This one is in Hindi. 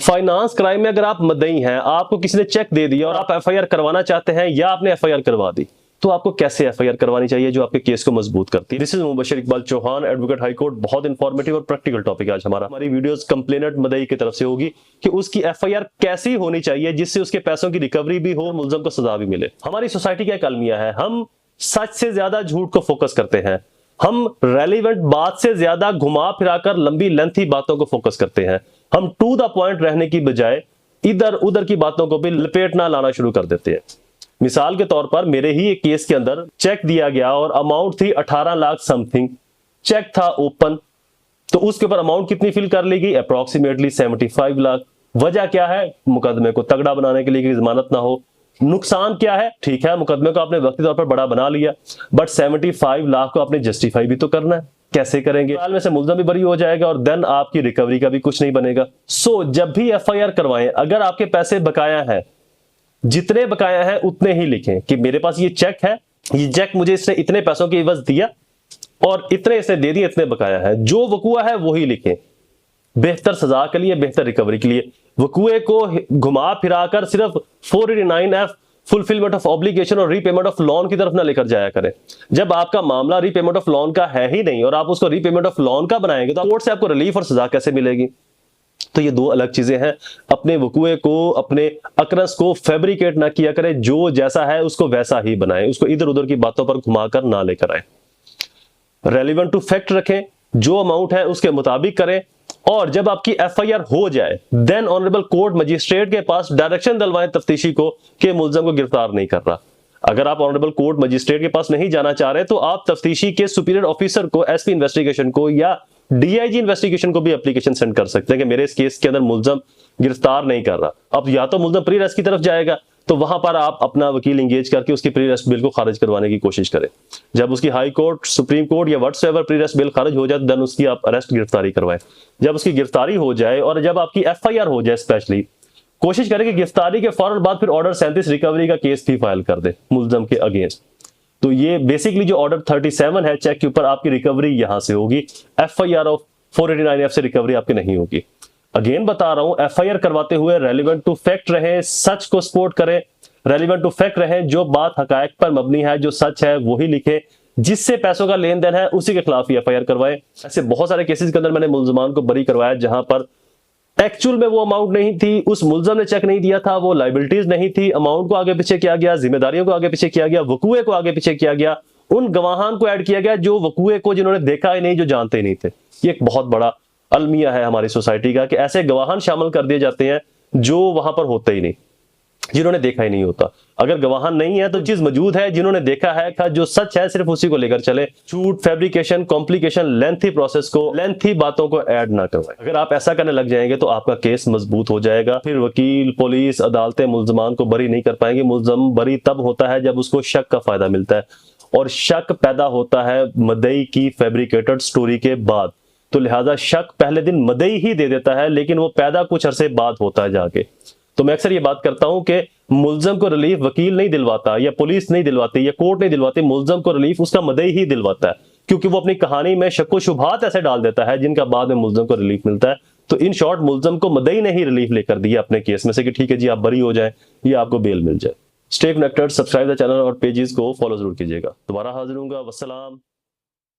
फाइनेंस क्राइम में अगर आप मुद्दई हैं, आपको किसी ने चेक दे दिया और आप एफआईआर करवाना चाहते हैं या आपने एफआईआर करवा दी, तो आपको कैसे एफआईआर करवानी चाहिए जो आपके केस को मजबूत करती है। This is Mubashar Iqbal Chauhan, advocate high court. बहुत इंफॉर्मेटिव और प्रैक्टिकल टॉपिक आज हमारी वीडियोस कंप्लेनेंट मुद्दई की तरफ से होगी कि उसकी एफआईआर कैसी होनी चाहिए जिससे उसके पैसों की रिकवरी भी हो, मुलजम को सजा भी मिले। हमारी सोसाइटी का एक अलमिया है, हम सच से ज्यादा झूठ को फोकस करते हैं, हम रेलिवेंट बात से ज्यादा घुमा फिराकर लंबी लेंथी बातों को फोकस करते हैं, हम टू द पॉइंट रहने की बजाय इधर उधर की बातों को भी लपेटना लाना शुरू कर देते हैं। मिसाल के तौर पर मेरे ही एक केस के अंदर चेक दिया गया और अमाउंट थी 18 लाख समथिंग, चेक था ओपन, तो उसके ऊपर अमाउंट कितनी फिल कर ली गई? अप्रोक्सीमेटली 75 लाख। वजह क्या है? मुकदमे को तगड़ा बनाने के लिए कि जमानत ना हो। नुकसान क्या है? ठीक है, मुकदमे को आपने वक्ती तौर पर बड़ा बना लिया, बट 75 लाख को आपने जस्टिफाई भी तो करना है। कैसे करेंगे? साल में से मुलजम भी बरी हो जाएगा और देन आपकी रिकवरी का भी कुछ नहीं बनेगा। सो जब भी एफआईआर करवाएं, अगर आपके पैसे बकाया है, जितने बकाया है उतने ही लिखें कि मेरे पास ये चेक है, ये चेक मुझे इसने इतने पैसों की एवज दिया और इतने इसने दे दिए, इतने बकाया है। जो वकूआ है वही लिखें, बेहतर सजा के लिए, बेहतर रिकवरी के लिए। वकूए को घुमा फिराकर सिर्फ 489F फुलफिलमेंट ऑफ ऑब्लिगेशन और रीपेमेंट ऑफ लोन की तरफ ना लेकर जाया करें। जब आपका मामला रीपेमेंट ऑफ लोन का है ही नहीं और आप उसको रीपेमेंट ऑफ लोन का बनाएंगे तो कोर्ट से आपको रिलीफ और सजा कैसे मिलेगी? तो ये दो अलग चीजें हैं। अपने वकूए को, अपने अकरस को फैब्रिकेट ना किया करें, जो जैसा है उसको वैसा ही बनाएं, उसको इधर उधर की बातों पर घुमाकर ना लेकर आए। रेलिवेंट टू फैक्ट रखें, जो अमाउंट है उसके मुताबिक करें, और जब आपकी एफआईआर हो जाए देन ऑनरेबल कोर्ट मजिस्ट्रेट के पास डायरेक्शन दिलवाएं तफ्तीशी को कि मुलजम को गिरफ्तार नहीं कर रहा। अगर आप ऑनरेबल कोर्ट मजिस्ट्रेट के पास नहीं जाना चाह रहे तो आप तफ्तीशी के सुपीरियर ऑफिसर को, एसपी इन्वेस्टिगेशन को या डीआईजी इन्वेस्टिगेशन को भी एप्लीकेशन सेंड कर सकते हैं कि मेरे इस केस के अंदर मुलजम गिरफ्तार नहीं कर रहा। अब या तो मुलजम प्री अरेस्ट की तरफ जाएगा, तो वहां पर आप अपना वकील इंगेज करके उसकी प्री अरेस्ट बिल को खारिज करवाने की कोशिश करें। जब उसकी हाई कोर्ट, सुप्रीम कोर्ट या व्हाट्सएवर प्री अरेस्ट बिल खारिज हो जाए देन उसकी आप अरेस्ट गिरफ्तारी करवाएं। जब उसकी गिरफ्तारी हो जाए और जब आपकी एफआईआर हो जाए, स्पेशली कोशिश करें कि गिरफ्तारी के फौरन बाद फिर ऑर्डर 37 रिकवरी का केस भी फाइल कर दे मुलजम के अगेंस्ट। तो ये बेसिकली जो ऑर्डर 37 है चेक के ऊपर, आपकी रिकवरी यहां से होगी, एफआईआर ऑफ 489F से रिकवरी आपकी नहीं होगी। अगेन बता रहा हूं, एफआईआर करवाते हुए रेलिवेंट टू फैक्ट रहें, सच को सपोर्ट करें, रेलिवेंट टू फैक्ट रहें, जो बात हकायक पर मबनी है, जो सच है वही लिखें, जिससे पैसों का लेन देन है उसी के खिलाफ ही एफआईआर करवाएं। ऐसे बहुत सारे केसेस के अंदर मैंने मुलजमान को बरी करवाया जहां पर एक्चुअल में वो अमाउंट नहीं थी, उस मुलजम ने चेक नहीं दिया था, वो लाइबिलिटीज नहीं थी, अमाउंट को आगे पीछे किया गया, जिम्मेदारियों को आगे पीछे किया गया, वकूए को आगे पीछे किया गया, उन गवाहान को ऐड किया गया जो वकूए को जिन्होंने देखा ही नहीं, जो जानते ही नहीं थे। ये एक बहुत बड़ा अलमिया है हमारी सोसाइटी का कि ऐसे गवाहान शामिल कर दिए जाते हैं जो वहां पर होते ही नहीं, जिन्होंने देखा ही नहीं होता। अगर गवाहान नहीं है तो चीज मौजूद है, जिन्होंने देखा है, जो सच है सिर्फ उसी को लेकर चले। झूठ, फैब्रिकेशन, कॉम्प्लिकेशन, लेंथी प्रोसेस को, लेंथी बातों को ऐड ना करवाएं। अगर आप ऐसा करने लग जाएंगे तो आपका केस मजबूत हो जाएगा। फिर वकील, पुलिस, अदालतें मुलजमान को बरी नहीं कर पाएंगे। मुलजम बरी तब होता है जब उसको शक का फायदा मिलता है, और शक पैदा होता है मुद्दई की फैब्रिकेटेड स्टोरी के बाद। तो लिहाजा शक पहले दिन मुद्दई ही दे देता है, लेकिन वो पैदा कुछ अरसे बाद होता है जाके। तो मैं अक्सर ये बात करता हूं कि मुलजम को रिलीफ वकील नहीं दिलवाता, या पुलिस नहीं दिलवाती, या कोर्ट नहीं दिलवाती। मुलजम को रिलीफ उसका मुद्दई ही दिलवाता है, क्योंकि वो अपनी कहानी में शक व शुबहात ऐसे डाल देता है जिनका बाद में मुलजम को रिलीफ मिलता है। तो इन शॉर्ट, मुलजम को मुद्दई ने ही रिलीफ लेकर दिया अपने केस में से कि ठीक है जी आप बरी हो जाए या आपको बेल मिल जाए। Stay connected, subscribe the channel और पेजेस को फॉलो जरूर कीजिएगा। दोबारा हाजिर होऊंगा। वस्सलाम।